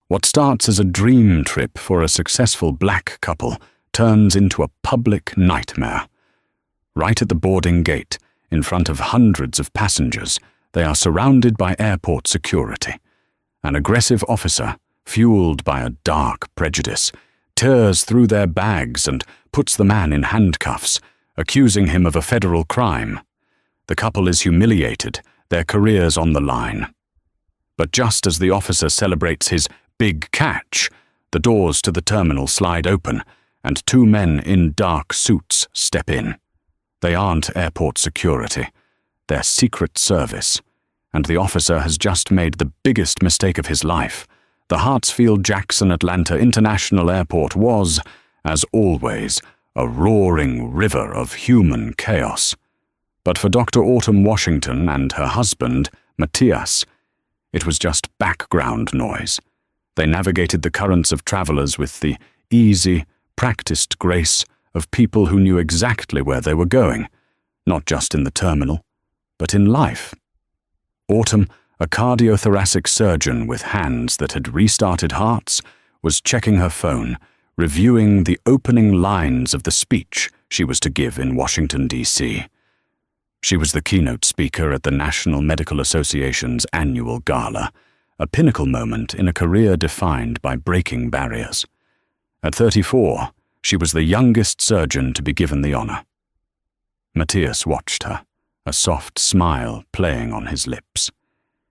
What starts as a dream trip for a successful black couple turns into a public nightmare. Right at the boarding gate, in front of hundreds of passengers, they are surrounded by airport security. An aggressive officer, fueled by a dark prejudice, tears through their bags and puts the man in handcuffs, accusing him of a federal crime. The couple is humiliated, their careers on the line. But just as the officer celebrates his big catch, the doors to the terminal slide open, and two men in dark suits step in. They aren't airport security, they're Secret Service, and the officer has just made the biggest mistake of his life. The Hartsfield-Jackson Atlanta International Airport was, as always, a roaring river of human chaos. But for Dr. Autumn Washington and her husband, Matthias, it was just background noise. They navigated the currents of travelers with the easy, practiced grace of people who knew exactly where they were going, not just in the terminal, but in life. Autumn, a cardiothoracic surgeon with hands that had restarted hearts, was checking her phone, reviewing the opening lines of the speech she was to give in Washington, D.C. She was the keynote speaker at the National Medical Association's annual gala, a pinnacle moment in a career defined by breaking barriers. At 34, she was the youngest surgeon to be given the honor. Matthias watched her, a soft smile playing on his lips.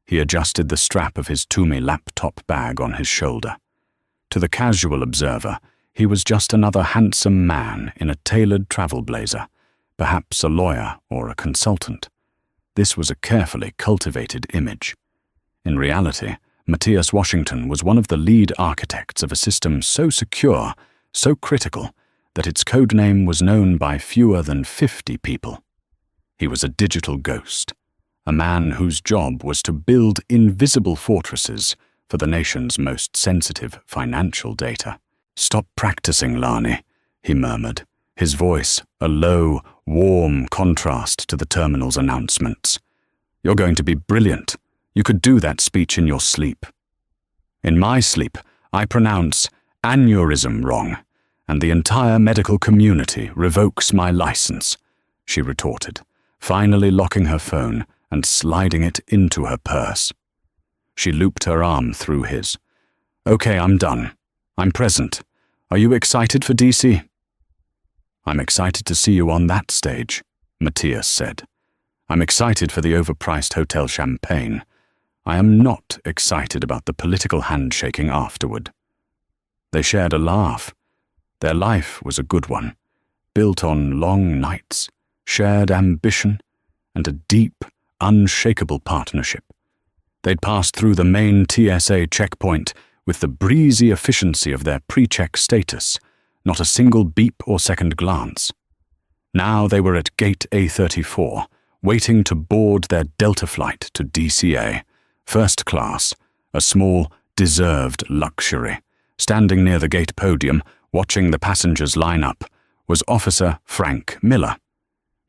He adjusted the strap of his Toomey laptop bag on his shoulder. To the casual observer, he was just another handsome man in a tailored travel blazer, perhaps a lawyer or a consultant. This was a carefully cultivated image. In reality, Matthias Washington was one of the lead architects of a system so secure, so critical, that its codename was known by fewer than 50 people. He was a digital ghost, a man whose job was to build invisible fortresses for the nation's most sensitive financial data. "Stop practicing, Lani," he murmured, his voice a low, warm contrast to the terminal's announcements. "You're going to be brilliant. You could do that speech in your sleep." "In my sleep, I pronounce aneurysm wrong, and the entire medical community revokes my license," she retorted, finally locking her phone and sliding it into her purse. She looped her arm through his. "Okay, I'm done. I'm present. Are you excited for DC?" "I'm excited to see you on that stage," Matthias said. "I'm excited for the overpriced Hotel Champagne. I am not excited about the political handshaking afterward." They shared a laugh. Their life was a good one, built on long nights, shared ambition, and a deep, unshakable partnership. They'd passed through the main TSA checkpoint with the breezy efficiency of their pre-check status, not a single beep or second glance. Now they were at Gate A34, waiting to board their Delta flight to DCA, first class, a small, deserved luxury. Standing near the gate podium, watching the passengers line up, was Officer Frank Miller.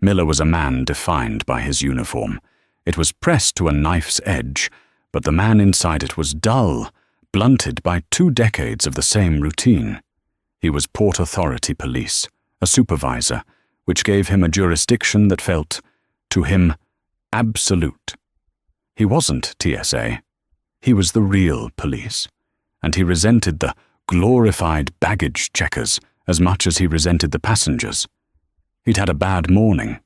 Miller was a man defined by his uniform. It was pressed to a knife's edge, but the man inside it was dull, blunted by 2 decades of the same routine. He was Port Authority Police, a supervisor, which gave him a jurisdiction that felt, to him, absolute. He wasn't TSA. He was the real police, and he resented the glorified baggage checkers as much as he resented the passengers. He'd had a bad morning,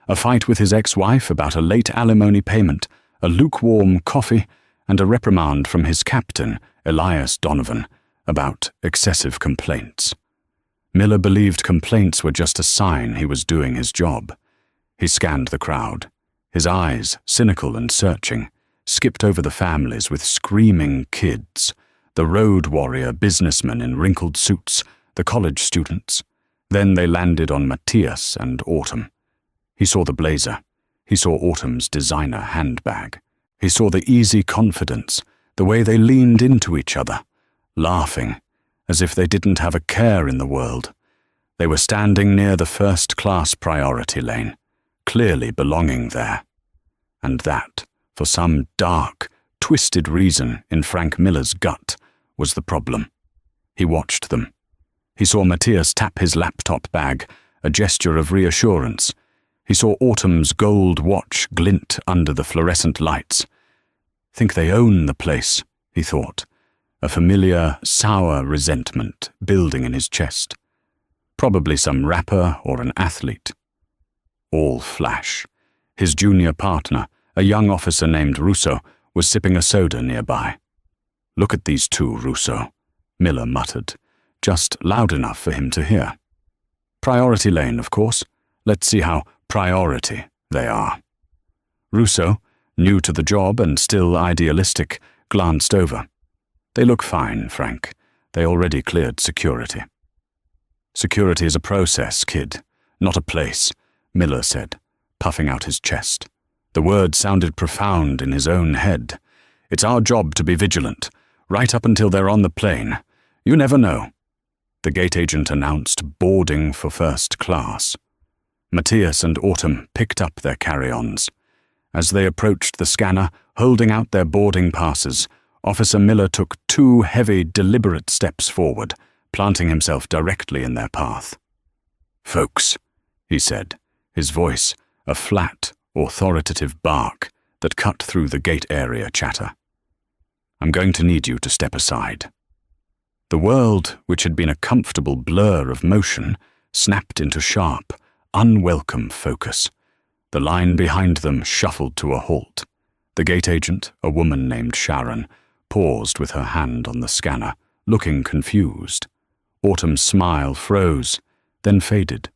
a fight with his ex-wife about a late alimony payment, a lukewarm coffee, and a reprimand from his captain, Elias Donovan, about excessive complaints. Miller believed complaints were just a sign he was doing his job. He scanned the crowd, his eyes, cynical and searching, skipped over the families with screaming kids, the road warrior businessmen in wrinkled suits, the college students. Then they landed on Matthias and Autumn. He saw the blazer. He saw Autumn's designer handbag. He saw the easy confidence, the way they leaned into each other, laughing, as if they didn't have a care in the world. They were standing near the first-class priority lane, clearly belonging there. And that, for some dark, twisted reason in Frank Miller's gut, was the problem. He watched them. He saw Matthias tap his laptop bag, a gesture of reassurance. He saw Autumn's gold watch glint under the fluorescent lights. Think they own the place, he thought, a familiar, sour resentment building in his chest. Probably some rapper or an athlete. All flash. His junior partner, a young officer named Russo, was sipping a soda nearby. "Look at these two, Russo," Miller muttered, just loud enough for him to hear. Priority lane, of course. Let's see how priority they are. Russo, new to the job and still idealistic, glanced over. "They look fine, Frank. They already cleared security." "Security is a process, kid, not a place," Miller said, puffing out his chest. The words sounded profound in his own head. "It's our job to be vigilant, right up until they're on the plane. You never know." The gate agent announced boarding for first class. Matthias and Autumn picked up their carry-ons. As they approached the scanner, holding out their boarding passes, Officer Miller took 2 heavy, deliberate steps forward, planting himself directly in their path. "Folks," he said, his voice a flat, authoritative bark that cut through the gate area chatter. "I'm going to need you to step aside." The world, which had been a comfortable blur of motion, snapped into sharp, unwelcome focus. The line behind them shuffled to a halt. The gate agent, a woman named Sharon, paused with her hand on the scanner, looking confused. Autumn's smile froze, then faded.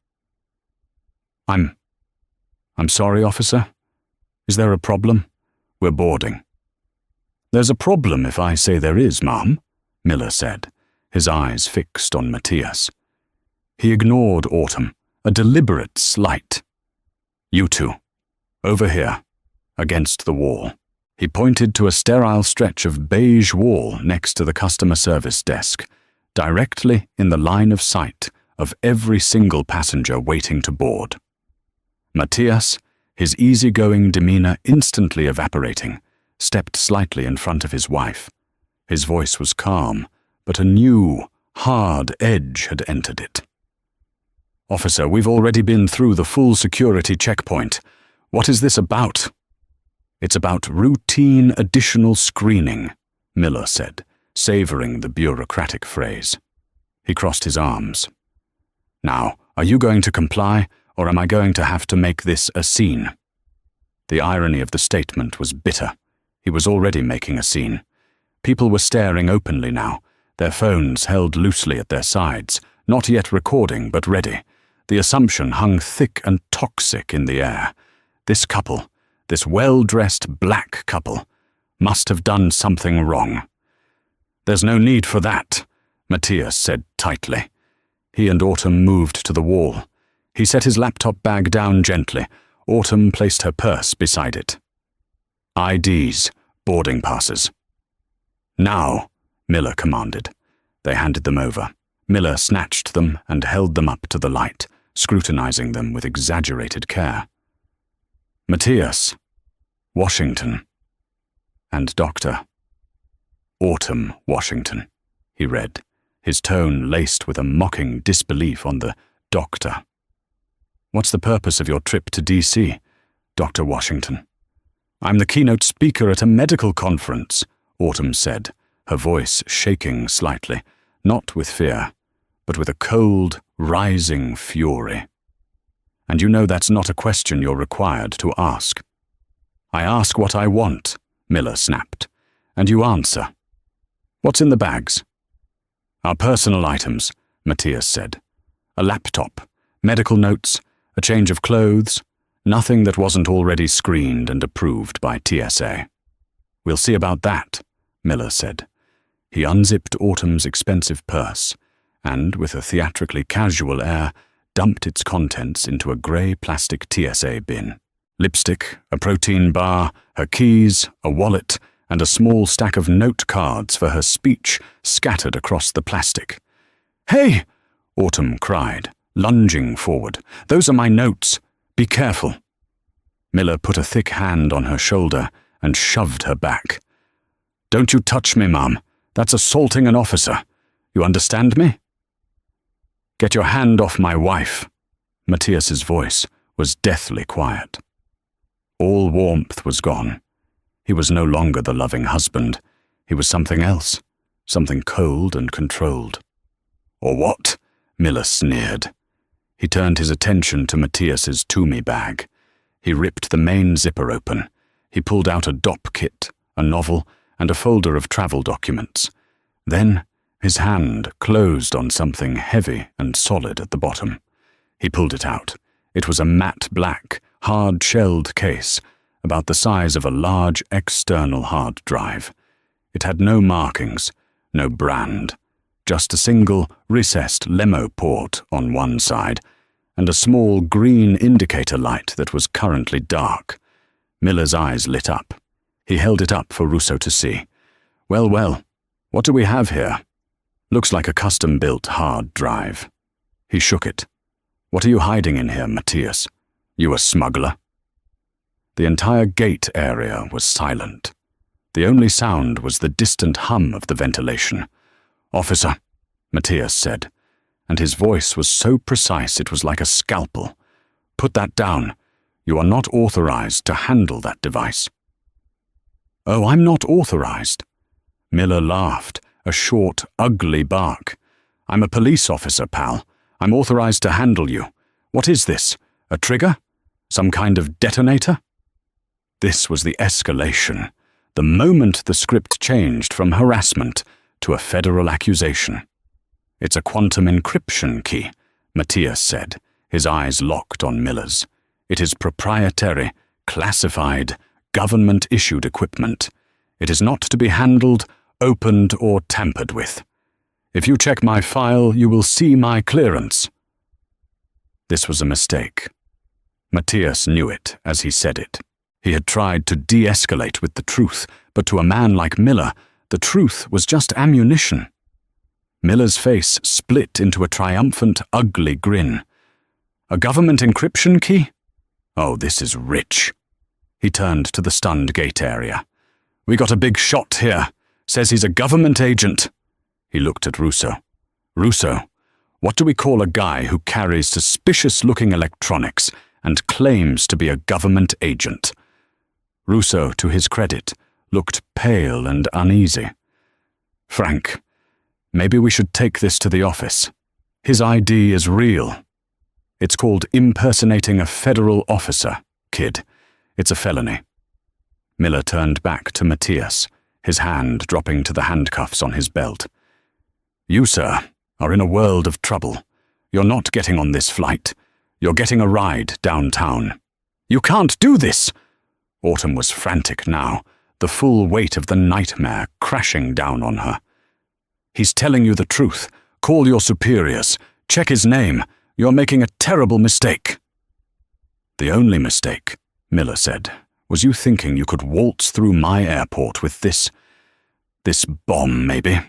I'm sorry, officer. Is there a problem? We're boarding." "There's a problem if I say there is, ma'am," Miller said, his eyes fixed on Matthias. He ignored Autumn, a deliberate slight. "You two, over here, against the wall." He pointed to a sterile stretch of beige wall next to the customer service desk, directly in the line of sight of every single passenger waiting to board. Matthias, his easygoing demeanor instantly evaporating, stepped slightly in front of his wife. His voice was calm, but a new, hard edge had entered it. "Officer, we've already been through the full security checkpoint. What is this about?" "It's about routine additional screening," Miller said, savoring the bureaucratic phrase. He crossed his arms. "Now, are you going to comply, or am I going to have to make this a scene?" The irony of the statement was bitter. He was already making a scene. People were staring openly now, their phones held loosely at their sides, not yet recording but ready. The assumption hung thick and toxic in the air. This couple, this well-dressed black couple, must have done something wrong. "There's no need for that," Matthias said tightly. He and Autumn moved to the wall. He set his laptop bag down gently. Autumn placed her purse beside it. "IDs, boarding passes." "Now," Miller commanded. They handed them over. Miller snatched them and held them up to the light, scrutinizing them with exaggerated care. "Matthias, Washington, and Dr. Autumn Washington," he read, his tone laced with a mocking disbelief on the doctor. "What's the purpose of your trip to D.C., Dr. Washington?" "I'm the keynote speaker at a medical conference," Autumn said, her voice shaking slightly, not with fear, but with a cold, rising fury. "And you know that's not a question you're required to ask." "I ask what I want," Miller snapped, "and you answer. What's in the bags?" "Our personal items," Matthias said. "A laptop, medical notes, a change of clothes, nothing that wasn't already screened and approved by TSA. "We'll see about that," Miller said. He unzipped Autumn's expensive purse and, with a theatrically casual air, dumped its contents into a grey plastic TSA bin. Lipstick, a protein bar, her keys, a wallet, and a small stack of note cards for her speech scattered across the plastic. "Hey!" Autumn cried, lunging forward. "Those are my notes. Be careful." Miller put a thick hand on her shoulder and shoved her back. "Don't you touch me, Mum. That's assaulting an officer. You understand me? Get your hand off my wife. Matthias's voice was deathly quiet. All warmth was gone. He was no longer the loving husband. He was something else, something cold and controlled. Or what? Miller sneered. He turned his attention to Matthias's Toomey bag. He ripped the main zipper open. He pulled out a DOP kit, a novel, and a folder of travel documents. Then his hand closed on something heavy and solid at the bottom. He pulled it out. It was a matte black, hard-shelled case, about the size of a large external hard drive. It had no markings, no brand, just a single recessed lemo port on one side, and a small green indicator light that was currently dark. Miller's eyes lit up. He held it up for Russo to see. Well, well, what do we have here? Looks like a custom-built hard drive. He shook it. What are you hiding in here, Matthias? You a smuggler? The entire gate area was silent. The only sound was the distant hum of the ventilation. Officer, Matthias said, and his voice was so precise it was like a scalpel. Put that down. You are not authorized to handle that device. Oh, I'm not authorized. Miller laughed, a short, ugly bark. I'm a police officer, pal. I'm authorized to handle you. What is this? A trigger? Some kind of detonator? This was the escalation, the moment the script changed from harassment to a federal accusation. It's a quantum encryption key, Matthias said, his eyes locked on Miller's. It is proprietary, classified, government-issued equipment. It is not to be handled, opened, or tampered with. If you check my file, you will see my clearance. This was a mistake. Matthias knew it as he said it. He had tried to de-escalate with the truth, but to a man like Miller, the truth was just ammunition. Miller's face split into a triumphant, ugly grin. A government encryption key? Oh, this is rich. He turned to the stunned gate area. We got a big shot here. Says he's a government agent. He looked at Russo. Russo, what do we call a guy who carries suspicious-looking electronics and claims to be a government agent? Russo, to his credit, looked pale and uneasy. Frank, maybe we should take this to the office. His ID is real. It's called impersonating a federal officer, kid. It's a felony. Miller turned back to Matthias, his hand dropping to the handcuffs on his belt. You, sir, are in a world of trouble. You're not getting on this flight. You're getting a ride downtown. You can't do this! Autumn was frantic now, the full weight of the nightmare crashing down on her. He's telling you the truth. Call your superiors. Check his name. You're making a terrible mistake. The only mistake, Miller said, was you thinking you could waltz through my airport with this bomb, maybe,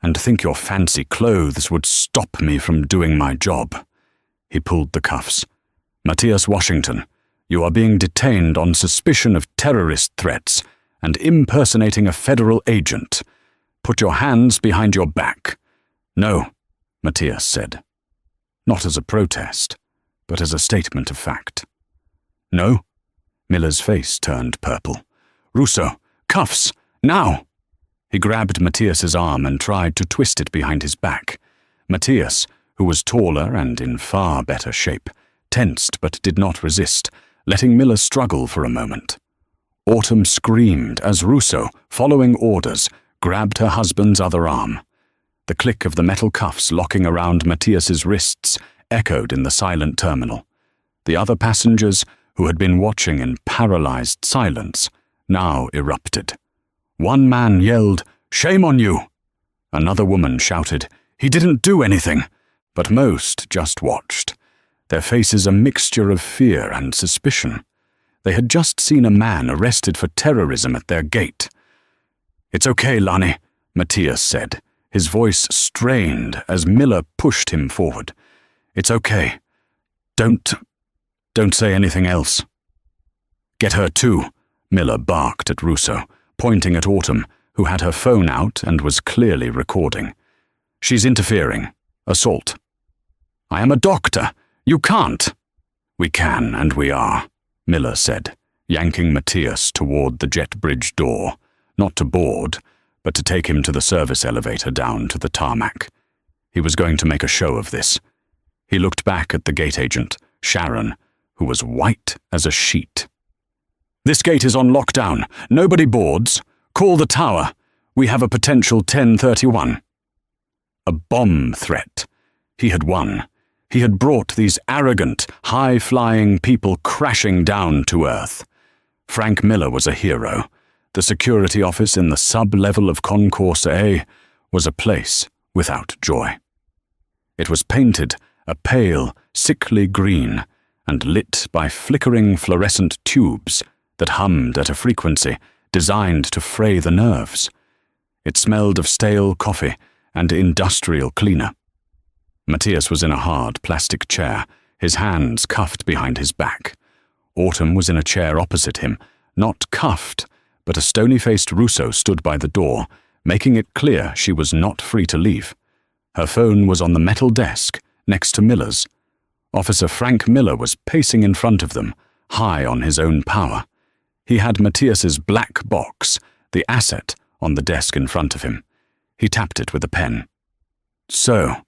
and think your fancy clothes would stop me from doing my job. He pulled the cuffs. Matthias Washington, you are being detained on suspicion of terrorist threats and impersonating a federal agent. Put your hands behind your back. No, Matthias said. Not as a protest, but as a statement of fact. No? Miller's face turned purple. Russo, cuffs, now! He grabbed Matthias's arm and tried to twist it behind his back. Matthias, who was taller and in far better shape, tensed but did not resist, letting Miller struggle for a moment. Autumn screamed as Russo, following orders, grabbed her husband's other arm. The click of the metal cuffs locking around Matthias's wrists echoed in the silent terminal. The other passengers, who had been watching in paralyzed silence, now erupted. One man yelled, "Shame on you!" Another woman shouted, "He didn't do anything!" But most just watched, their faces a mixture of fear and suspicion. They had just seen a man arrested for terrorism at their gate. "It's okay, Lonnie," Matthias said, his voice strained as Miller pushed him forward. "It's okay. Don't say anything else." "Get her too," Miller barked at Russo, pointing at Autumn, who had her phone out and was clearly recording. "She's interfering. Assault." "I am a doctor. You can't." "We can, and we are," Miller said, yanking Matthias toward the jet bridge door, not to board, but to take him to the service elevator down to the tarmac. He was going to make a show of this. He looked back at the gate agent, Sharon, who was white as a sheet. "This gate is on lockdown. Nobody boards. Call the tower. We have a potential 1031. A bomb threat. He had won. He had brought these arrogant, high-flying people crashing down to Earth. Frank Miller was a hero. The security office in the sub-level of Concourse A was a place without joy. It was painted a pale, sickly green and lit by flickering fluorescent tubes that hummed at a frequency designed to fray the nerves. It smelled of stale coffee and industrial cleaner. Matthias was in a hard plastic chair, his hands cuffed behind his back. Autumn was in a chair opposite him, not cuffed, but a stony-faced Russo stood by the door, making it clear she was not free to leave. Her phone was on the metal desk, next to Miller's. Officer Frank Miller was pacing in front of them, high on his own power. He had Matthias's black box, the asset, on the desk in front of him. He tapped it with a pen. "So,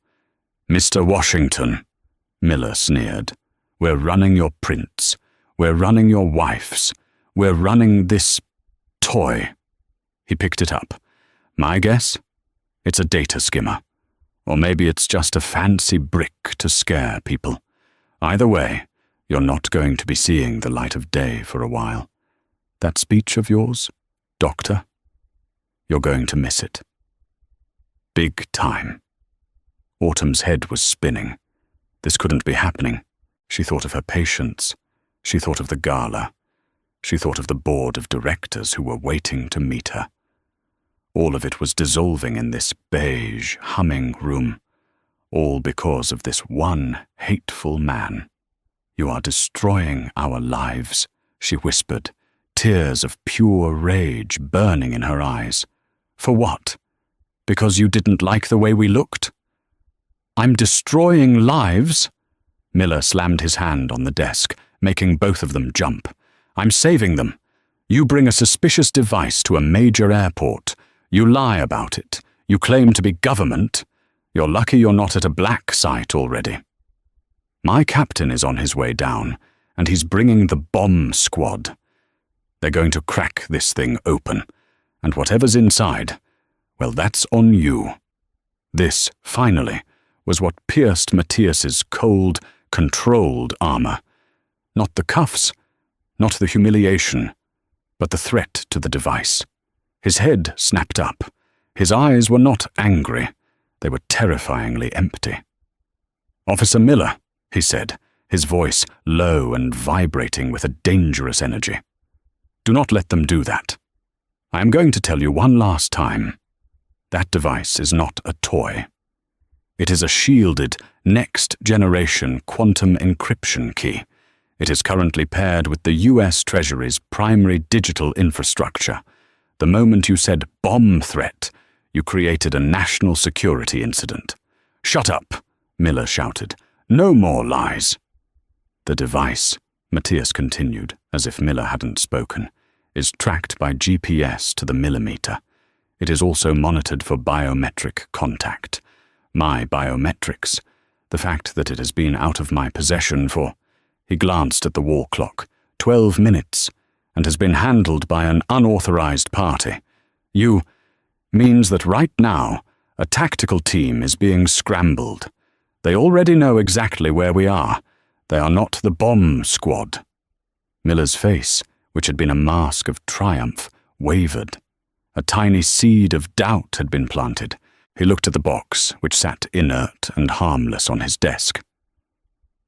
Mr. Washington," Miller sneered, "we're running your prints. We're running your wife's. We're running this toy." He picked it up. "My guess? It's a data skimmer. Or maybe it's just a fancy brick to scare people. Either way, you're not going to be seeing the light of day for a while. That speech of yours, Doctor, you're going to miss it. Big time." Autumn's head was spinning. This couldn't be happening. She thought of her patients. She thought of the gala. She thought of the board of directors who were waiting to meet her. All of it was dissolving in this beige, humming room, all because of this one hateful man. "You are destroying our lives," she whispered, tears of pure rage burning in her eyes. "For what? Because you didn't like the way we looked?" "I'm destroying lives?" Miller slammed his hand on the desk, making both of them jump. "I'm saving them. You bring a suspicious device to a major airport. You lie about it. You claim to be government. You're lucky you're not at a black site already. My captain is on his way down, and he's bringing the bomb squad. They're going to crack this thing open, and whatever's inside, well, that's on you." This, finally, was what pierced Matthias's cold, controlled armor. Not the cuffs, not the humiliation, but the threat to the device. His head snapped up. His eyes were not angry. They were terrifyingly empty. "Officer Miller," he said, his voice low and vibrating with a dangerous energy. "Do not let them do that. I am going to tell you one last time. That device is not a toy. It is a shielded, next-generation quantum encryption key. It is currently paired with the U.S. Treasury's primary digital infrastructure. The moment you said bomb threat, you created a national security incident." "Shut up," Miller shouted. "No more lies." "The device," Matthias continued, as if Miller hadn't spoken, "is tracked by GPS to the millimeter. It is also monitored for biometric contact. My biometrics, the fact that it has been out of my possession for," he glanced at the wall clock, 12 minutes, "and has been handled by an unauthorized party. Means that right now, a tactical team is being scrambled. They already know exactly where we are. They are not the bomb squad." Miller's face, which had been a mask of triumph, wavered. A tiny seed of doubt had been planted. He looked at the box, which sat inert and harmless on his desk.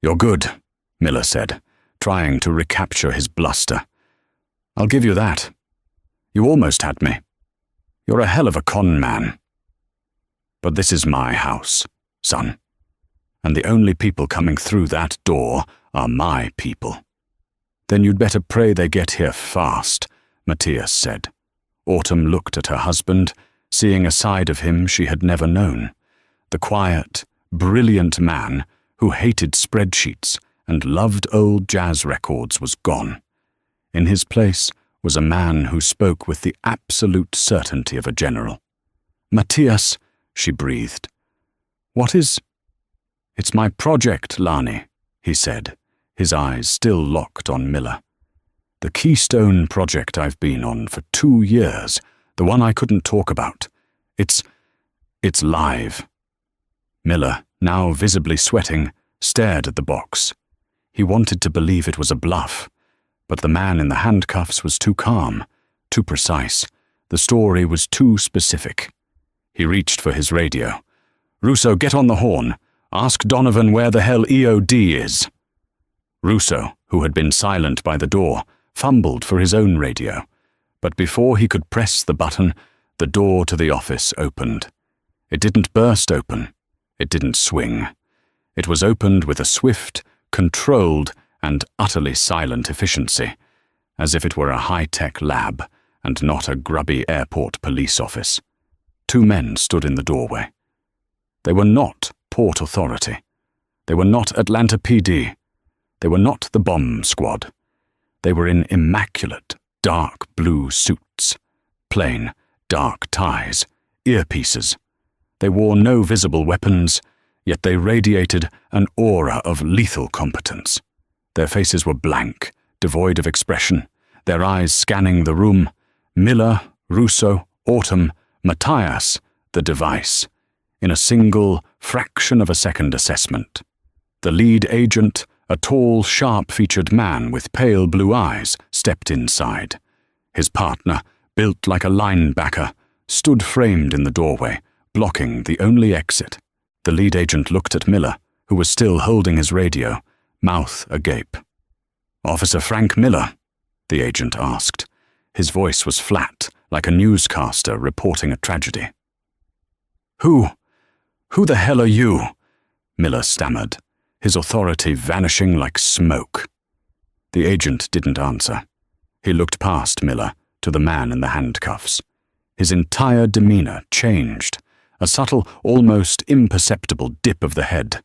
"You're good," Miller said, trying to recapture his bluster. "I'll give you that. You almost had me. You're a hell of a con man. But this is my house, son. And the only people coming through that door are my people." "Then you'd better pray they get here fast," Matthias said. Autumn looked at her husband, seeing a side of him she had never known. The quiet, brilliant man who hated spreadsheets and loved old jazz records was gone. In his place was a man who spoke with the absolute certainty of a general. "Matthias," she breathed. "What is—" "It's my project, Lani," he said, his eyes still locked on Miller. "The Keystone project I've been on for 2 years, the one I couldn't talk about. It's live." Miller, now visibly sweating, stared at the box. He wanted to believe it was a bluff, but the man in the handcuffs was too calm, too precise. The story was too specific. He reached for his radio. "Russo, get on the horn. Ask Donovan where the hell EOD is." Russo, who had been silent by the door, fumbled for his own radio, but before he could press the button, the door to the office opened. It didn't burst open. It didn't swing. It was opened with a swift, controlled, and utterly silent efficiency, as if it were a high-tech lab and not a grubby airport police office. 2 men stood in the doorway. They were not Port Authority. They were not Atlanta PD. They were not the bomb squad. They were in immaculate, dark blue suits, plain, dark ties, earpieces. They wore no visible weapons, yet they radiated an aura of lethal competence. Their faces were blank, devoid of expression, their eyes scanning the room. Miller, Russo, Autumn, Matthias, the device, in a single fraction of a second assessment. The lead agent, a tall, sharp-featured man with pale blue eyes, stepped inside. His partner, built like a linebacker, stood framed in the doorway, blocking the only exit. The lead agent looked at Miller, who was still holding his radio, mouth agape. "Officer Frank Miller?" the agent asked. His voice was flat, like a newscaster reporting a tragedy. Who the hell are you?" Miller stammered, his authority vanishing like smoke. The agent didn't answer. He looked past Miller to the man in the handcuffs. His entire demeanor changed, a subtle, almost imperceptible dip of the head,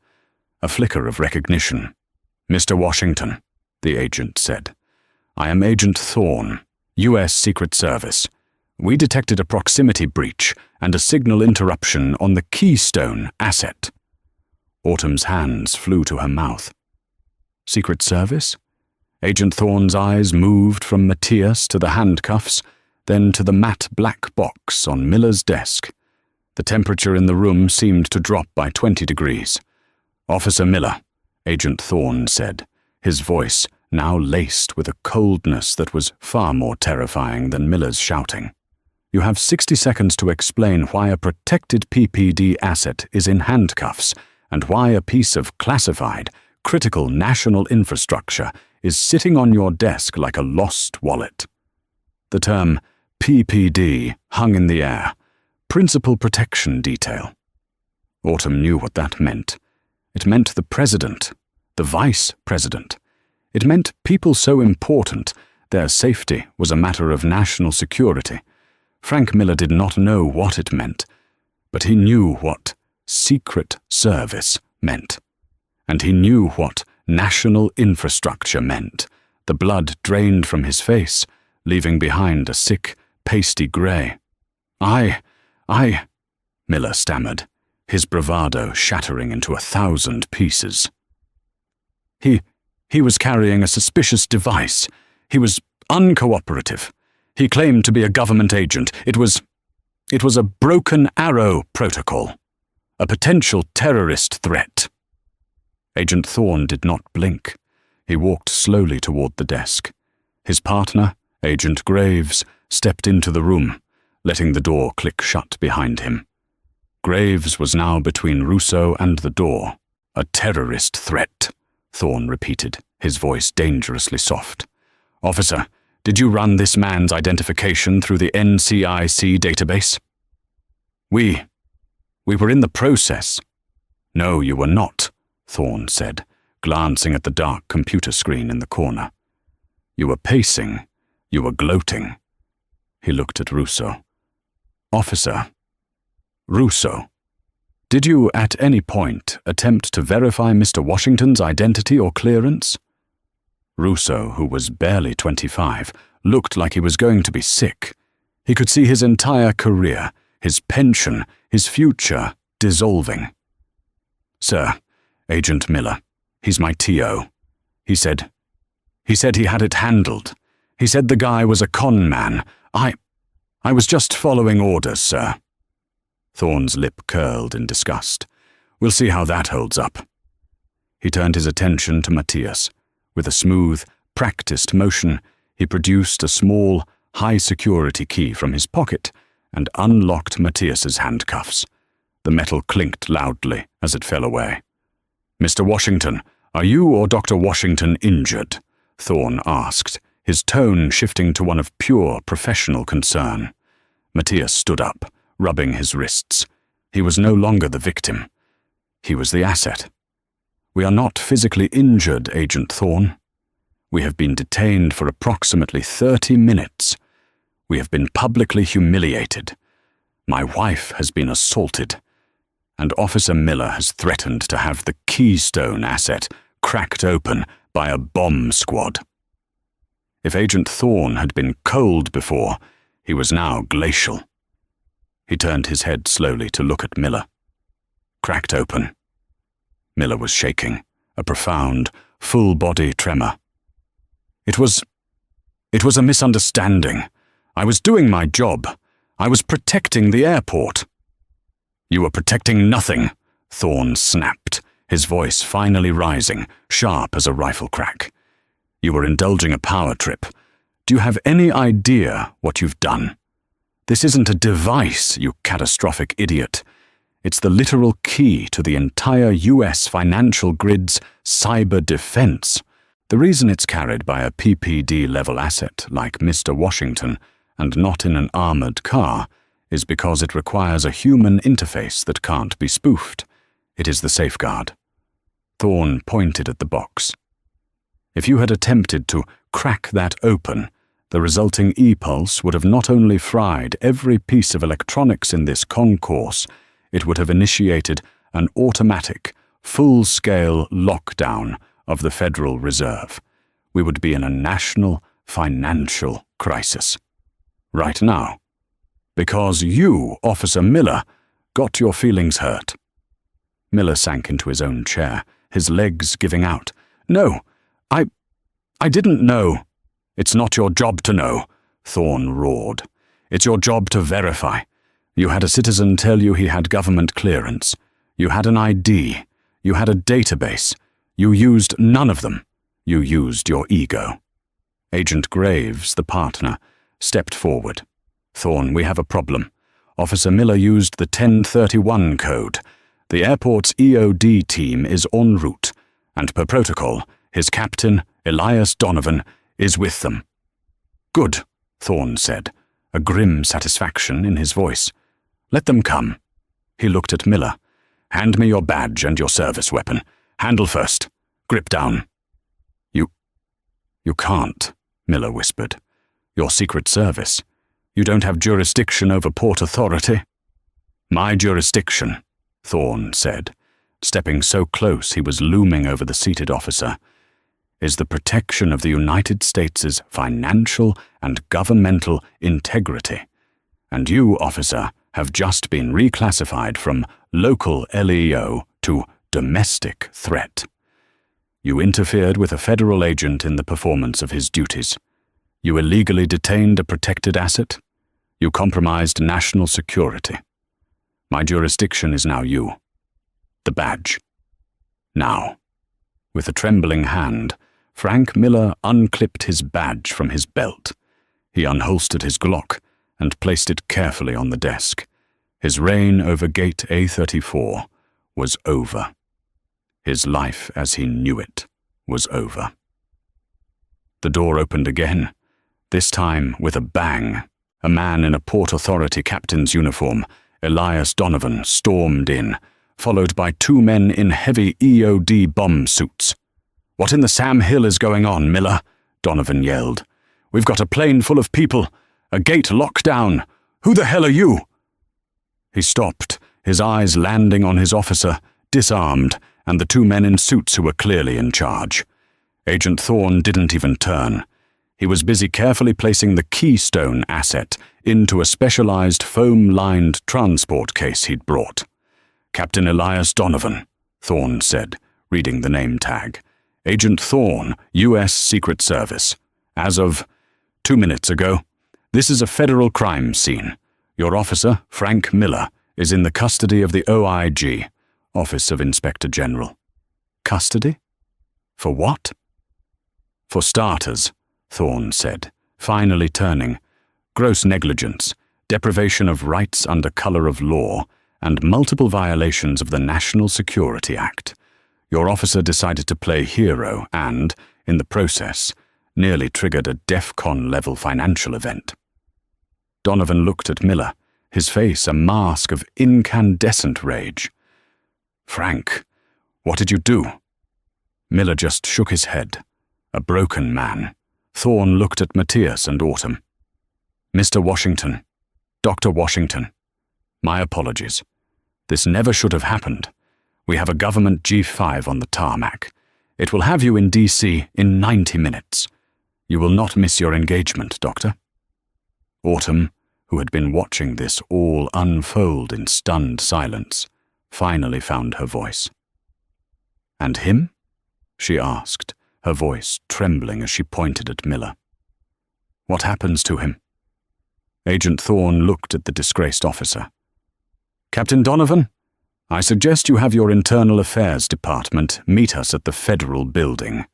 a flicker of recognition. "Mr. Washington," the agent said, "I am Agent Thorne, U.S. Secret Service. We detected a proximity breach and a signal interruption on the Keystone asset." Autumn's hands flew to her mouth. "Secret Service?" Agent Thorne's eyes moved from Matthias to the handcuffs, then to the matte black box on Miller's desk. The temperature in the room seemed to drop by 20 degrees. "Officer Miller," Agent Thorne said, his voice now laced with a coldness that was far more terrifying than Miller's shouting. "You have 60 seconds to explain why a protected PPD asset is in handcuffs and why a piece of classified, critical national infrastructure is sitting on your desk like a lost wallet." The term PPD hung in the air, Principal Protection Detail. Autumn knew what that meant. It meant the president, the vice president. It meant people so important, their safety was a matter of national security. Frank Miller did not know what it meant, but he knew what Secret Service meant. And he knew what national infrastructure meant. The blood drained from his face, leaving behind a sick, pasty grey. I, Miller stammered, his bravado shattering into 1,000 pieces. He was carrying a suspicious device. He was uncooperative. He claimed to be a government agent. It was a Broken Arrow protocol, a potential terrorist threat. Agent Thorne did not blink. He walked slowly toward the desk. His partner, Agent Graves, stepped into the room, letting the door click shut behind him. Graves was now between Russo and the door. "A terrorist threat," Thorne repeated, his voice dangerously soft. "Officer, did you run this man's identification through the NCIC database?" We were in the process." "No, you were not," Thorne said, glancing at the dark computer screen in the corner. "You were pacing. You were gloating." He looked at Russo. "Officer Russo, did you at any point attempt to verify Mr. Washington's identity or clearance?" Russo, who was barely 25, looked like he was going to be sick. He could see his entire career, his pension, his future dissolving. "Sir, Agent Miller, he's my TO. He said he had it handled. He said the guy was a con man. I was just following orders, sir." Thorne's lip curled in disgust. "We'll see how that holds up." He turned his attention to Matthias. With a smooth, practiced motion, he produced a small, high-security key from his pocket and unlocked Matthias's handcuffs. The metal clinked loudly as it fell away. "Mr. Washington, are you or Dr. Washington injured?" Thorne asked, his tone shifting to one of pure professional concern. Matthias stood up, rubbing his wrists. He was no longer the victim. He was the asset. "We are not physically injured, Agent Thorne. We have been detained for approximately 30 minutes. We have been publicly humiliated. My wife has been assaulted. And Officer Miller has threatened to have the Keystone asset cracked open by a bomb squad." If Agent Thorne had been cold before, he was now glacial. He turned his head slowly to look at Miller. "Cracked open." Miller was shaking, a profound, full-body tremor. It was a misunderstanding. I was doing my job. I was protecting the airport." "You were protecting nothing," Thorne snapped, his voice finally rising, sharp as a rifle crack. "You were indulging a power trip. Do you have any idea what you've done? This isn't a device, you catastrophic idiot. It's the literal key to the entire US financial grid's cyber defense. The reason it's carried by a PPD-level asset like Mr. Washington and not in an armored car is because it requires a human interface that can't be spoofed. It is the safeguard." Thorne pointed at the box. "If you had attempted to crack that open, the resulting e-pulse would have not only fried every piece of electronics in this concourse, it would have initiated an automatic, full-scale lockdown of the Federal Reserve. We would be in a national financial crisis. Right now. Because you, Officer Miller, got your feelings hurt." Miller sank into his own chair, his legs giving out. "No, I didn't know." "It's not your job to know," Thorne roared. "It's your job to verify. You had a citizen tell you he had government clearance. You had an ID. You had a database. You used none of them. You used your ego." Agent Graves, the partner, stepped forward. "Thorne, we have a problem. Officer Miller used the 1031 code. The airport's EOD team is en route, and per protocol, his captain, Elias Donovan, is with them." "Good," Thorne said, a grim satisfaction in his voice. "Let them come." He looked at Miller. "Hand me your badge and your service weapon. Handle first. Grip down." You can't," Miller whispered. "Your Secret Service. You don't have jurisdiction over Port Authority." "My jurisdiction," Thorne said, stepping so close he was looming over the seated officer, "is the protection of the United States' financial and governmental integrity. And you, officer, have just been reclassified from local LEO to domestic threat. You interfered with a federal agent in the performance of his duties. You illegally detained a protected asset. You compromised national security. My jurisdiction is now you. The badge. Now." With a trembling hand, Frank Miller unclipped his badge from his belt. He unholstered his Glock and placed it carefully on the desk. His reign over Gate A34 was over. His life as he knew it was over. The door opened again, this time with a bang. A man in a Port Authority captain's uniform, Elias Donovan, stormed in, followed by two men in heavy EOD bomb suits. "What in the Sam Hill is going on, Miller?" Donovan yelled. "We've got a plane full of people, A gate locked down! Who the hell are you?" He stopped, his eyes landing on his officer, disarmed, and the two men in suits who were clearly in charge. Agent Thorne didn't even turn. He was busy carefully placing the Keystone asset into a specialized foam-lined transport case he'd brought. "Captain Elias Donovan," Thorne said, reading the name tag. "Agent Thorne, U.S. Secret Service. As of 2 minutes ago. This is a federal crime scene. Your officer, Frank Miller, is in the custody of the OIG, Office of Inspector General." "Custody? For what?" "For starters," Thorne said, finally turning. "Gross negligence, deprivation of rights under color of law, and multiple violations of the National Security Act. Your officer decided to play hero and, in the process, nearly triggered a DEFCON-level financial event." Donovan looked at Miller, his face a mask of incandescent rage. "Frank, what did you do?" Miller just shook his head. A broken man. Thorne looked at Matthias and Autumn. "Mr. Washington, Dr. Washington, my apologies. This never should have happened. We have a government G5 on the tarmac. It will have you in D.C. in 90 minutes. You will not miss your engagement, Doctor." Autumn, who had been watching this all unfold in stunned silence, finally found her voice. "And him?" she asked, her voice trembling as she pointed at Miller. "What happens to him?" Agent Thorne looked at the disgraced officer. "Captain Donovan, I suggest you have your Internal Affairs Department meet us at the Federal Building.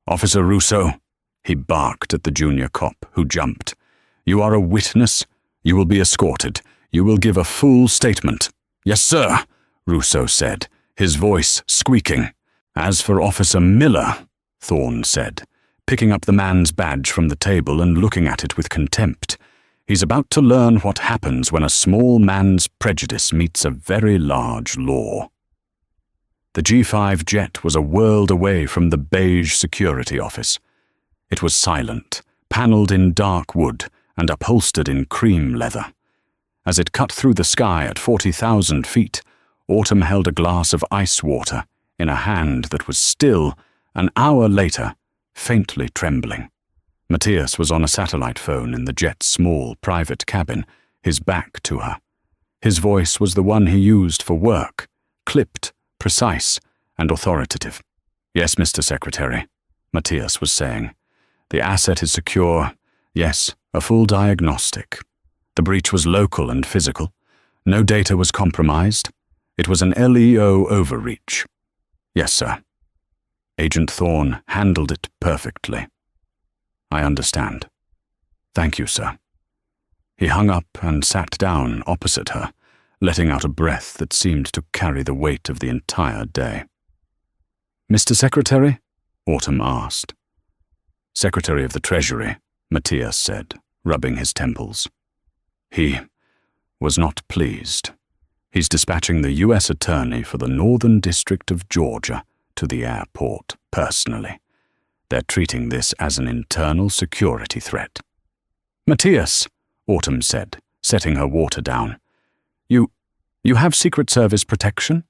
Officer Russo," he barked at the junior cop, who jumped. "You are a witness. You will be escorted. You will give a full statement." "Yes, sir," Russo said, his voice squeaking. "As for Officer Miller," Thorne said, picking up the man's badge from the table and looking at it with contempt, "he's about to learn what happens when a small man's prejudice meets a very large law." The G5 jet was a world away from the beige security office. It was silent, paneled in dark wood, and upholstered in cream leather. As it cut through the sky at 40,000 feet, Autumn held a glass of ice water in a hand that was still, an hour later, faintly trembling. Matthias was on a satellite phone in the jet's small private cabin, his back to her. His voice was the one he used for work, clipped, precise, and authoritative. "Yes, Mr. Secretary," Matthias was saying. "The asset is secure. Yes, a full diagnostic. The breach was local and physical. No data was compromised. It was an LEO overreach." "Yes, sir." Agent Thorne handled it perfectly. "I understand. Thank you, sir." He hung up and sat down opposite her, letting out a breath that seemed to carry the weight of the entire day. "Mr. Secretary?" Autumn asked. "Secretary of the Treasury," Matthias said, rubbing his temples. "He was not pleased. He's dispatching the U.S. Attorney for the Northern District of Georgia to the airport personally. They're treating this as an internal security threat." "Matthias," Autumn said, setting her water down. You have Secret Service protection?"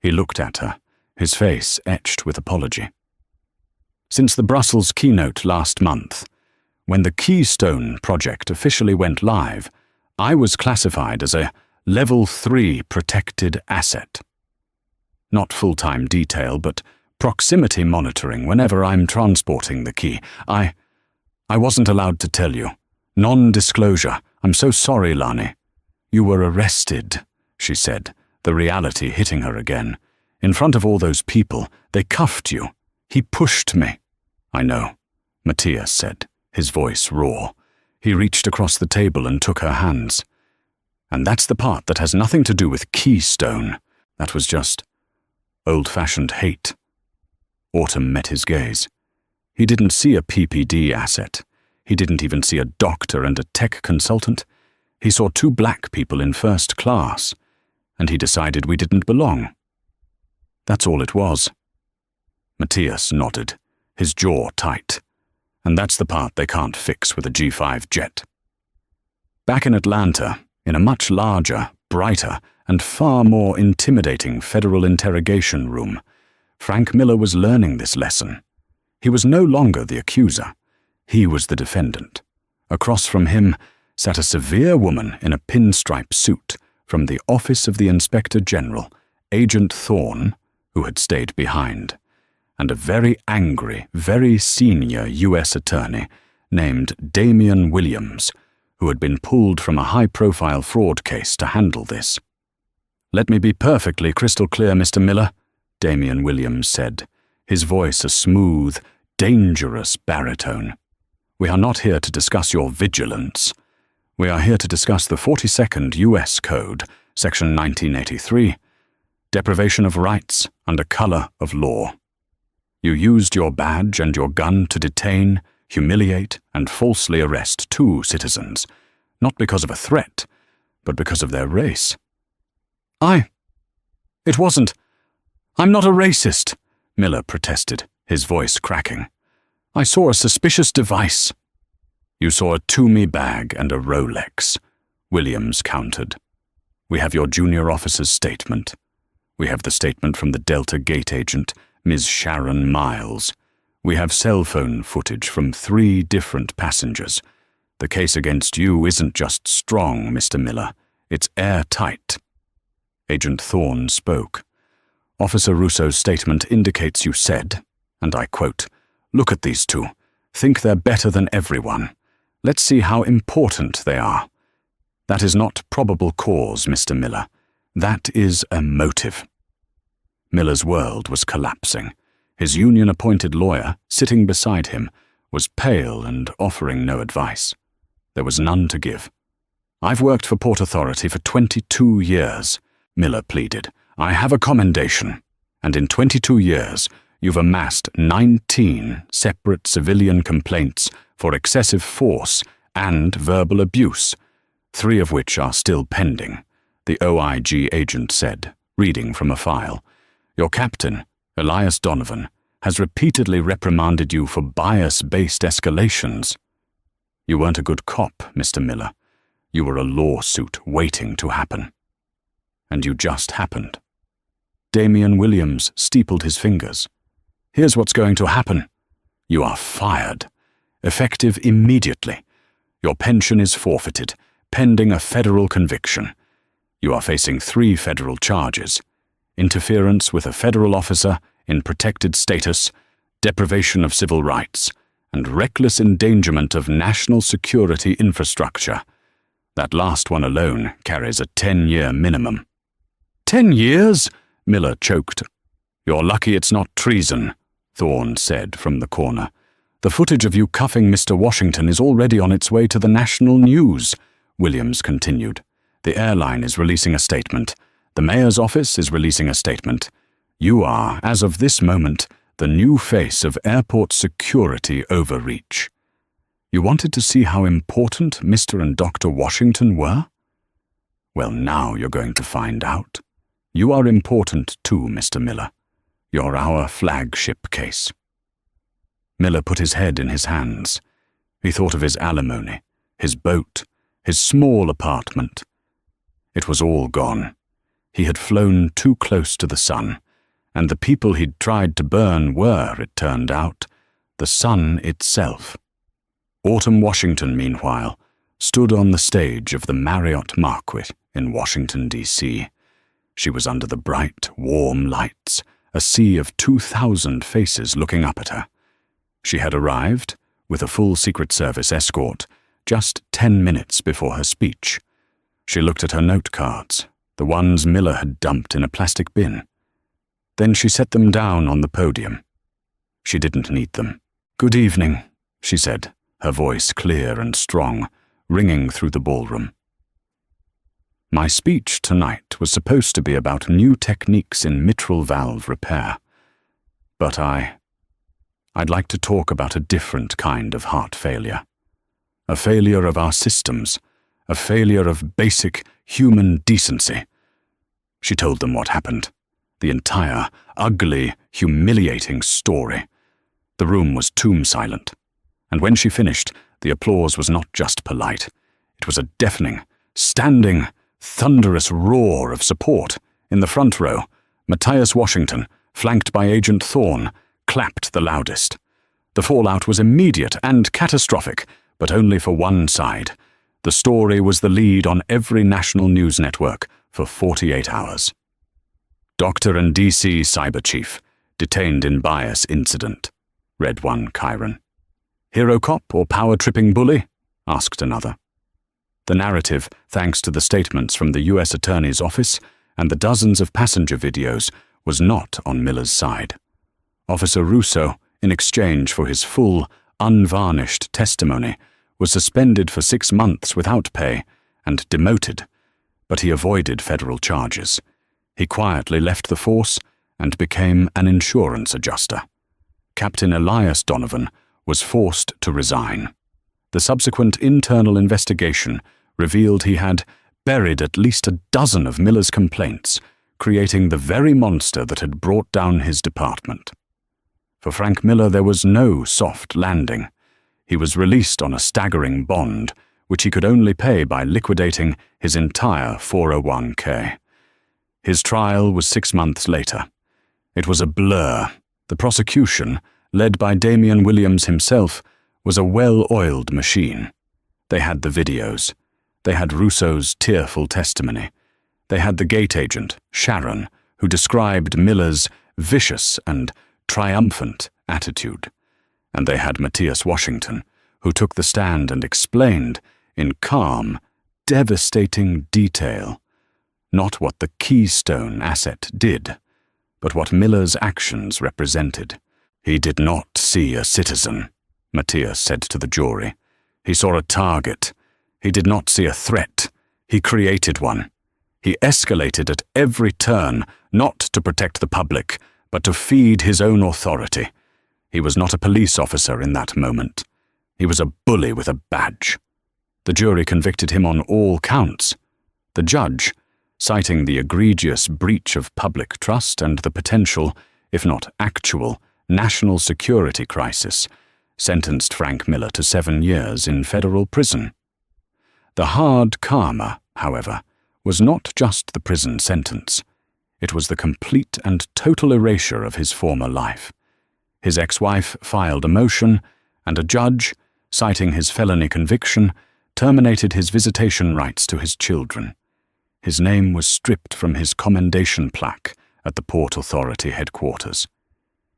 He looked at her, his face etched with apology. "Since the Brussels keynote last month, when the Keystone project officially went live, I was classified as a Level 3 protected asset. Not full-time detail, but proximity monitoring whenever I'm transporting the key. I wasn't allowed to tell you. Non-disclosure. I'm so sorry, Lani." "You were arrested," she said, the reality hitting her again. "In front of all those people, they cuffed you. He pushed me." "I know," Matthias said, his voice raw. He reached across the table and took her hands. "And that's the part that has nothing to do with Keystone. That was just old-fashioned hate." Autumn met his gaze. He didn't see a PPD asset. He didn't even see a doctor and a tech consultant. He saw two black people in first class, and he decided we didn't belong. That's all it was. Matthias nodded, his jaw tight. "And that's the part they can't fix with a G5 jet," Back in Atlanta, in a much larger, brighter, and far more intimidating federal interrogation room, Frank Miller was learning this lesson. He was no longer the accuser. He was the defendant. Across from him sat a severe woman in a pinstripe suit from the Office of the Inspector General, Agent Thorne, who had stayed behind, and a very angry, very senior U.S. attorney named Damian Williams, who had been pulled from a high-profile fraud case to handle this. "Let me be perfectly crystal clear, Mr. Miller," Damian Williams said, his voice a smooth, dangerous baritone. "We are not here to discuss your vigilance. We are here to discuss the 42nd U.S. Code, Section 1983, deprivation of rights under color of law. You used your badge and your gun to detain, humiliate, and falsely arrest 2 citizens, not because of a threat, but because of their race." It wasn't. I'm not a racist," Miller protested, his voice cracking. "I saw a suspicious device." "You saw a Toomey bag and a Rolex," Williams countered. "We have your junior officer's statement. We have the statement from the Delta Gate agent, Ms. Sharon Miles. We have cell phone footage from 3 different passengers. The case against you isn't just strong, Mr. Miller. It's airtight." Agent Thorne spoke. "Officer Russo's statement indicates you said, and I quote, 'Look at these 2. Think they're better than everyone. Let's see how important they are.' That is not probable cause, Mr. Miller. That is a motive." Miller's world was collapsing. His union-appointed lawyer, sitting beside him, was pale and offering no advice. There was none to give. "I've worked for Port Authority for 22 years, Miller pleaded. "I have a commendation, and in 22 years you've amassed 19 separate civilian complaints for excessive force and verbal abuse, 3 of which are still pending," the OIG agent said, reading from a file. "Your captain, Elias Donovan, has repeatedly reprimanded you for bias-based escalations. You weren't a good cop, Mr. Miller. You were a lawsuit waiting to happen. And you just happened." Damian Williams steepled his fingers. "Here's what's going to happen. You are fired. Effective immediately. Your pension is forfeited, pending a federal conviction. You are facing 3 federal charges: interference with a federal officer in protected status, deprivation of civil rights, and reckless endangerment of national security infrastructure. That last one alone carries a 10-year minimum." "10 years?" Miller choked. "You're lucky it's not treason," Thorne said from the corner. "The footage of you cuffing Mr. Washington is already on its way to the national news," Williams continued. "The airline is releasing a statement. The mayor's office is releasing a statement. You are, as of this moment, the new face of airport security overreach. You wanted to see how important Mr. and Dr. Washington were? Well, now you're going to find out. You are important too, Mr. Miller. You're our flagship case." Miller put his head in his hands. He thought of his alimony, his boat, his small apartment. It was all gone. He had flown too close to the sun, and the people he'd tried to burn were, it turned out, the sun itself. Autumn Washington, meanwhile, stood on the stage of the Marriott Marquis in Washington, D.C. She was under the bright, warm lights, a sea of 2,000 faces looking up at her. She had arrived, with a full Secret Service escort, just 10 minutes before her speech. She looked at her note cards, the ones Miller had dumped in a plastic bin. Then she set them down on the podium. She didn't need them. "Good evening," she said, her voice clear and strong, ringing through the ballroom. "My speech tonight was supposed to be about new techniques in mitral valve repair. But I'd like to talk about a different kind of heart failure. A failure of our systems, a failure of basic human decency." She told them what happened, the entire, ugly, humiliating story. The room was tomb silent, and when she finished, the applause was not just polite. It was a deafening, standing, thunderous roar of support. In the front row, Matthias Washington, flanked by Agent Thorne, clapped the loudest. The fallout was immediate and catastrophic, but only for one side. The story was the lead on every national news network for 48 hours. Doctor and DC Cyber Chief, detained in bias incident, read one Chiron. Hero cop or power-tripping bully? Asked another. The narrative, thanks to the statements from the U.S. Attorney's Office and the dozens of passenger videos, was not on Miller's side. Officer Russo, in exchange for his full, unvarnished testimony, was suspended for 6 months without pay and demoted, but he avoided federal charges. He quietly left the force and became an insurance adjuster. Captain Elias Donovan was forced to resign. The subsequent internal investigation revealed he had buried at least a dozen of Miller's complaints, creating the very monster that had brought down his department. For Frank Miller, there was no soft landing. He was released on a staggering bond, which he could only pay by liquidating his entire 401k. His trial was 6 months later. It was a blur. The prosecution, led by Damian Williams himself, was a well-oiled machine. They had the videos. They had Russo's tearful testimony. They had the gate agent, Sharon, who described Miller's vicious and triumphant attitude. And they had Matthias Washington, who took the stand and explained, in calm, devastating detail, not what the Keystone asset did, but what Miller's actions represented. He did not see a citizen, Matthias said to the jury. He saw a target. He did not see a threat. He created one. He escalated at every turn, not to protect the public, but to feed his own authority. He was not a police officer in that moment. He was a bully with a badge. The jury convicted him on all counts. The judge, citing the egregious breach of public trust and the potential, if not actual, national security crisis, sentenced Frank Miller to 7 years in federal prison. The hard karma, however, was not just the prison sentence. It was the complete and total erasure of his former life. His ex-wife filed a motion, and a judge, citing his felony conviction, terminated his visitation rights to his children. His name was stripped from his commendation plaque at the Port Authority headquarters.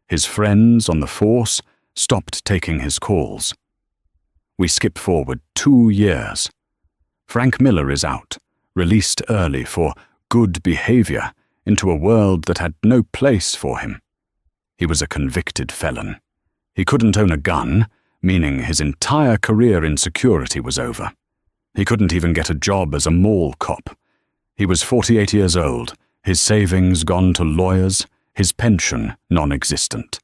His friends on the force stopped taking his calls. We skip forward 2 years. Frank Miller is out, released early for good behavior into a world that had no place for him. He was a convicted felon. He couldn't own a gun, meaning his entire career in security was over. He couldn't even get a job as a mall cop. He was 48 years old, his savings gone to lawyers, his pension non-existent.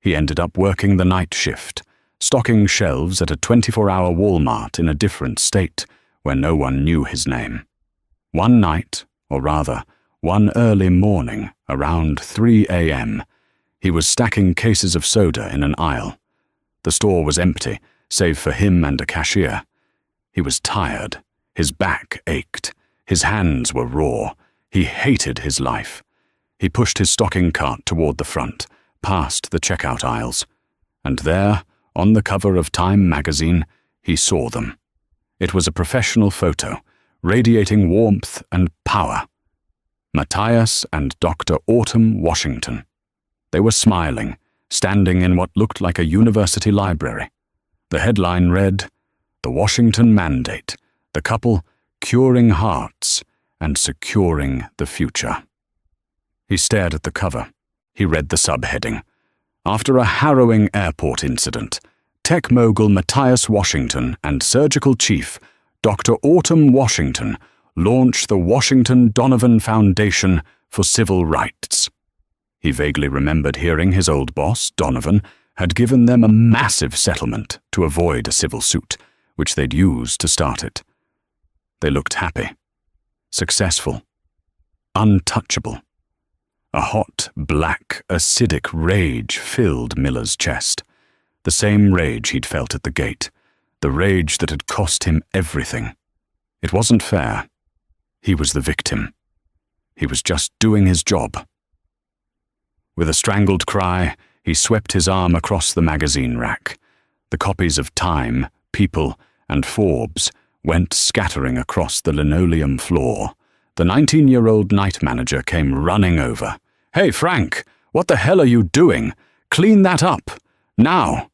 He ended up working the night shift, stocking shelves at a 24-hour Walmart in a different state where no one knew his name. One night, or rather, one early morning, around 3 a.m., he was stacking cases of soda in an aisle. The store was empty, save for him and a cashier. He was tired. His back ached. His hands were raw. He hated his life. He pushed his stocking cart toward the front, past the checkout aisles. And there, on the cover of Time magazine, he saw them. It was a professional photo, radiating warmth and power. Matthias and Dr. Autumn Washington. They were smiling, standing in what looked like a university library. The headline read, "The Washington Mandate, the couple curing hearts and securing the future." He stared at the cover. He read the subheading. After a harrowing airport incident, tech mogul Matthias Washington and surgical chief Dr. Autumn Washington launched the Washington Donovan Foundation for Civil Rights. He vaguely remembered hearing his old boss, Donovan, had given them a massive settlement to avoid a civil suit, which they'd use to start it. They looked happy, successful, untouchable. A hot, black, acidic rage filled Miller's chest. The same rage he'd felt at the gate, the rage that had cost him everything. It wasn't fair. He was the victim. He was just doing his job. With a strangled cry, he swept his arm across the magazine rack. The copies of Time, People, and Forbes went scattering across the linoleum floor. The 19-year-old night manager came running over. "Hey, Frank, what the hell are you doing? Clean that up! Now!"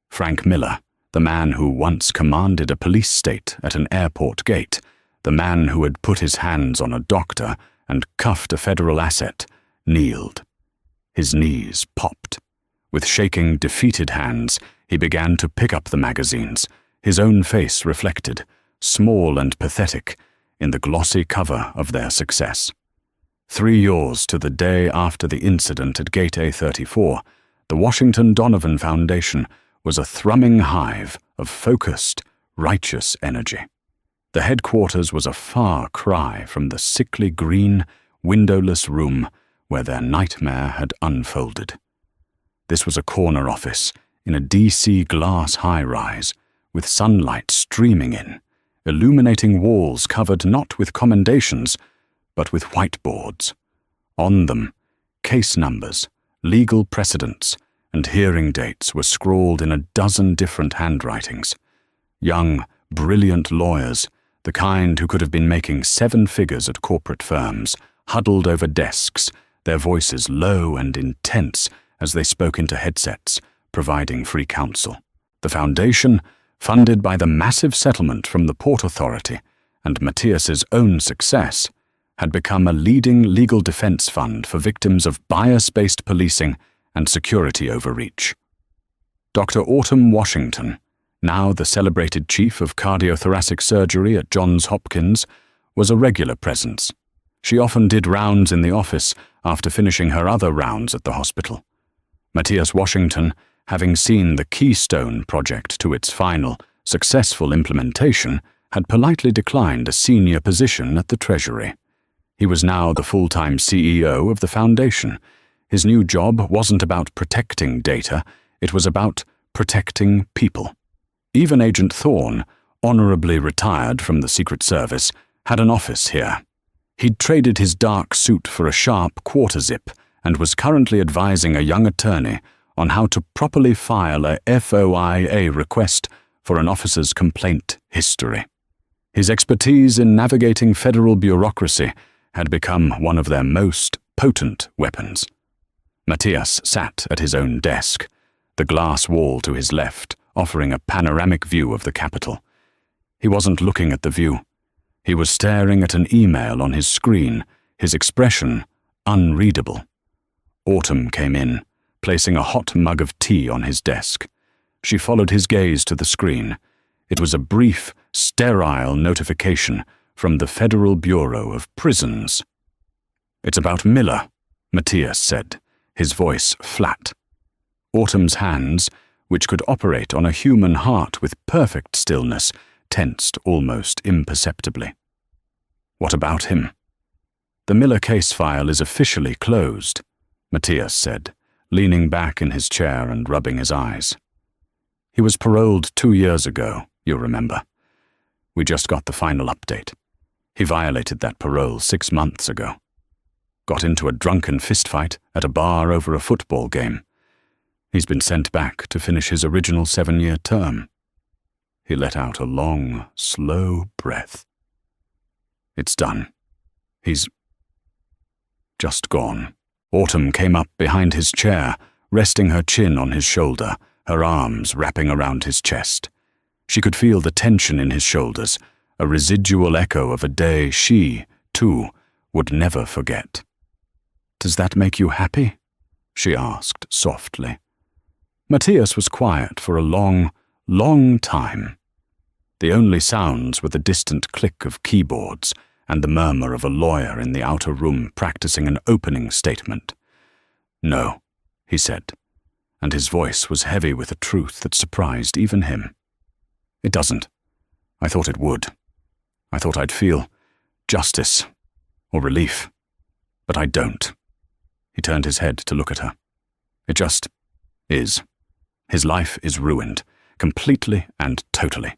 Frank Miller, the man who once commanded a police state at an airport gate, the man who had put his hands on a doctor and cuffed a federal asset, kneeled. His knees popped. With shaking, defeated hands, he began to pick up the magazines, his own face reflected, small and pathetic, in the glossy cover of their success. 3 years to the day after the incident at Gate A34, the Washington Donovan Foundation was a thrumming hive of focused, righteous energy. The headquarters was a far cry from the sickly green, windowless room where their nightmare had unfolded. This was a corner office in a DC glass high-rise, with sunlight streaming in, illuminating walls covered not with commendations, but with whiteboards. On them, case numbers, legal precedents, and hearing dates were scrawled in a dozen different handwritings. Young, brilliant lawyers, the kind who could have been making 7 figures at corporate firms, huddled over desks, their voices low and intense as they spoke into headsets, providing free counsel. The foundation, funded by the massive settlement from the Port Authority and Matthias's own success, had become a leading legal defense fund for victims of bias-based policing and security overreach. Dr. Autumn Washington, now the celebrated chief of cardiothoracic surgery at Johns Hopkins, was a regular presence. She often did rounds in the office after finishing her other rounds at the hospital. Matthias Washington, having seen the Keystone project to its final, successful implementation, had politely declined a senior position at the Treasury. He was now the full-time CEO of the foundation. His new job wasn't about protecting data, it was about protecting people. Even Agent Thorne, honorably retired from the Secret Service, had an office here. He'd traded his dark suit for a sharp quarter-zip and was currently advising a young attorney on how to properly file a FOIA request for an officer's complaint history. His expertise in navigating federal bureaucracy had become one of their most potent weapons. Matthias sat at his own desk, the glass wall to his left offering a panoramic view of the Capitol. He wasn't looking at the view. He was staring at an email on his screen, his expression unreadable. Autumn came in, placing a hot mug of tea on his desk. She followed his gaze to the screen. It was a brief, sterile notification from the Federal Bureau of Prisons. "It's about Miller," Matthias said, his voice flat. Autumn's hands, which could operate on a human heart with perfect stillness, tensed almost imperceptibly. "What about him?" "The Miller case file is officially closed," Matthias said, leaning back in his chair and rubbing his eyes. "He was paroled 2 years ago, you'll remember. We just got the final update. He violated that parole 6 months ago. Got into a drunken fistfight at a bar over a football game. He's been sent back to finish his original 7-year term." He let out a long, slow breath. "It's done. He's just gone." Autumn came up behind his chair, resting her chin on his shoulder, her arms wrapping around his chest. She could feel the tension in his shoulders, a residual echo of a day she, too, would never forget. "Does that make you happy?" she asked softly. Matthias was quiet for a long, long time. The only sounds were the distant click of keyboards and the murmur of a lawyer in the outer room practicing an opening statement. "No," he said, and his voice was heavy with a truth that surprised even him. "It doesn't. I thought it would. I thought I'd feel justice or relief, but I don't." He turned his head to look at her. "It just is. His life is ruined, completely and totally.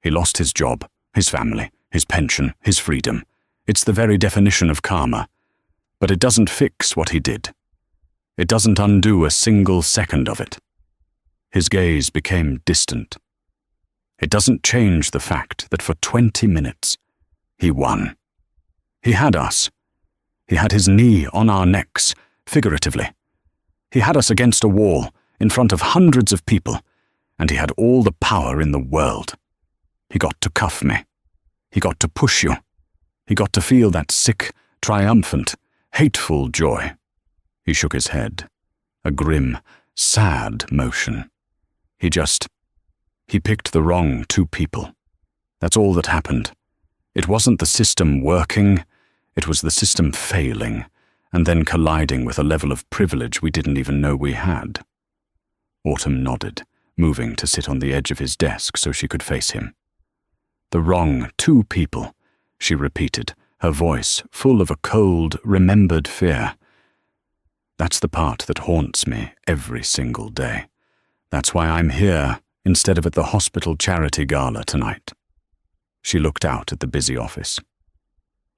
He lost his job, his family, his pension, his freedom. It's the very definition of karma. But it doesn't fix what he did. It doesn't undo a single second of it. His gaze became distant. It doesn't change the fact that for 20 minutes, he won. He had us. He had his knee on our necks, figuratively. He had us against a wall, in front of hundreds of people, and he had all the power in the world. He got to cuff me. He got to push you. He got to feel that sick, triumphant, hateful joy. He shook his head, a grim, sad motion. He picked the wrong two people. That's all that happened. It wasn't the system working, it was the system failing, and then colliding with a level of privilege we didn't even know we had. Autumn nodded, moving to sit on the edge of his desk so she could face him. The wrong two people, she repeated, her voice full of a cold, remembered fear. That's the part that haunts me every single day. That's why I'm here instead of at the hospital charity gala tonight. She looked out at the busy office.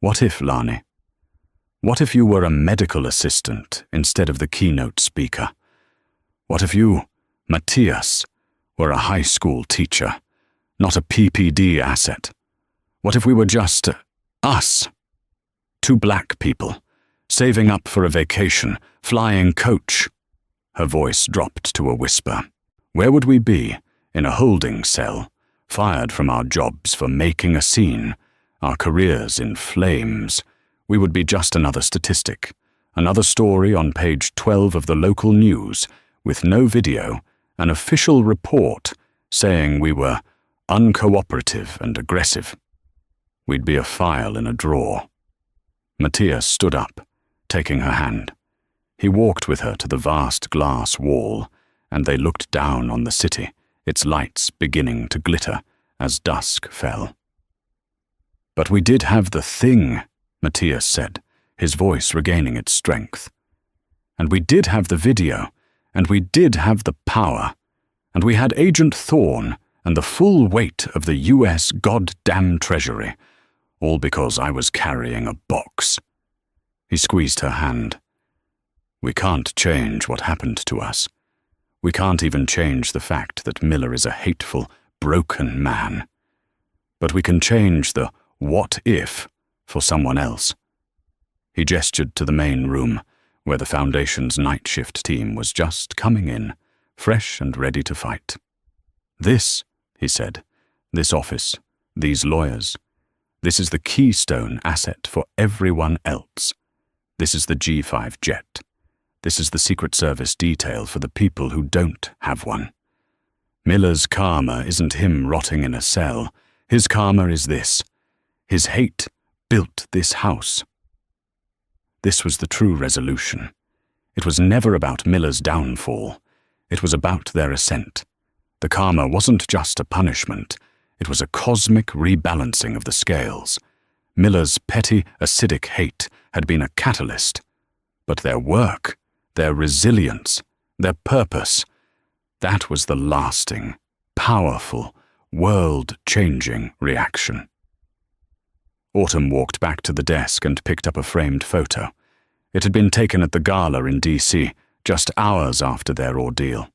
What if, Lani? What if you were a medical assistant instead of the keynote speaker? What if you, Matthias, were a high school teacher, not a PPD asset? What if we were just us? Two black people, saving up for a vacation, flying coach. Her voice dropped to a whisper. Where would we be? In a holding cell, fired from our jobs for making a scene, our careers in flames. We would be just another statistic, another story on page 12 of the local news, with no video, an official report saying we were uncooperative and aggressive. We'd be a file in a drawer. Matthias stood up, taking her hand. He walked with her to the vast glass wall, and they looked down on the city, its lights beginning to glitter as dusk fell. But we did have the thing, Matthias said, his voice regaining its strength. And we did have the video, and we did have the power, and we had Agent Thorne and the full weight of the US goddamn Treasury, all because I was carrying a box. He squeezed her hand. We can't change what happened to us. We can't even change the fact that Miller is a hateful, broken man. But we can change the what if for someone else. He gestured to the main room, where the Foundation's night shift team was just coming in, fresh and ready to fight. This, he said, this office, these lawyers, this is the keystone asset for everyone else. This is the G5 jet. This is the Secret Service detail for the people who don't have one. Miller's karma isn't him rotting in a cell. His karma is this. His hate built this house. This was the true resolution. It was never about Miller's downfall. It was about their ascent. The karma wasn't just a punishment. It was a cosmic rebalancing of the scales. Miller's petty, acidic hate had been a catalyst. But their work, their resilience, their purpose, that was the lasting, powerful, world-changing reaction. Autumn walked back to the desk and picked up a framed photo. It had been taken at the gala in D.C., just hours after their ordeal.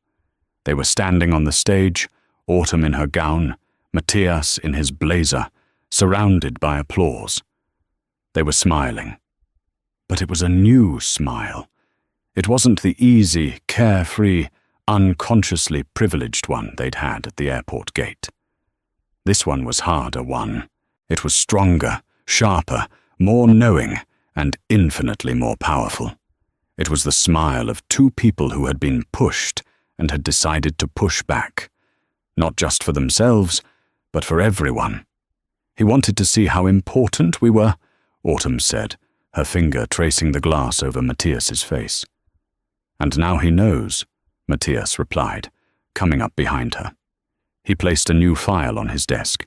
They were standing on the stage, Autumn in her gown, Matthias in his blazer, surrounded by applause. They were smiling. But it was a new smile. It wasn't the easy, carefree, unconsciously privileged one they'd had at the airport gate. This one was harder won. It was stronger, sharper, more knowing, and infinitely more powerful. It was the smile of two people who had been pushed and had decided to push back. Not just for themselves, but for everyone. He wanted to see how important we were, Autumn said, her finger tracing the glass over Matthias's face. And now he knows, Matthias replied, coming up behind her. He placed a new file on his desk.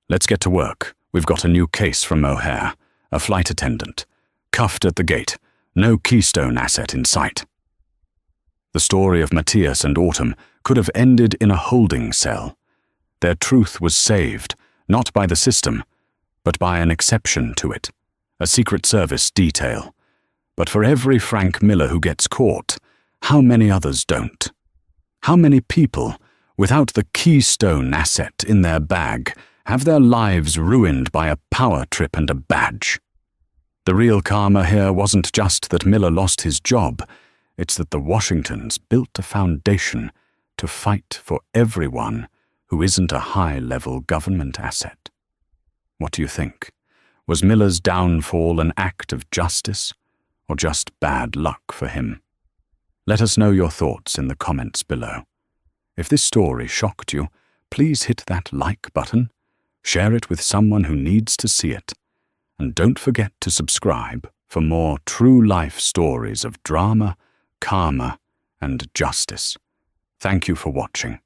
Let's get to work. We've got a new case from O'Hare, a flight attendant, cuffed at the gate, no keystone asset in sight. The story of Matthias and Autumn could have ended in a holding cell. Their truth was saved, not by the system, but by an exception to it, a Secret Service detail. But for every Frank Miller who gets caught, how many others don't? How many people, without the keystone asset in their bag, have their lives ruined by a power trip and a badge? The real karma here wasn't just that Miller lost his job, it's that the Washingtons built a foundation to fight for everyone who isn't a high-level government asset. What do you think? Was Miller's downfall an act of justice, or just bad luck for him? Let us know your thoughts in the comments below. If this story shocked you, please hit that like button, share it with someone who needs to see it, and don't forget to subscribe for more true-life stories of drama, karma, and justice. Thank you for watching.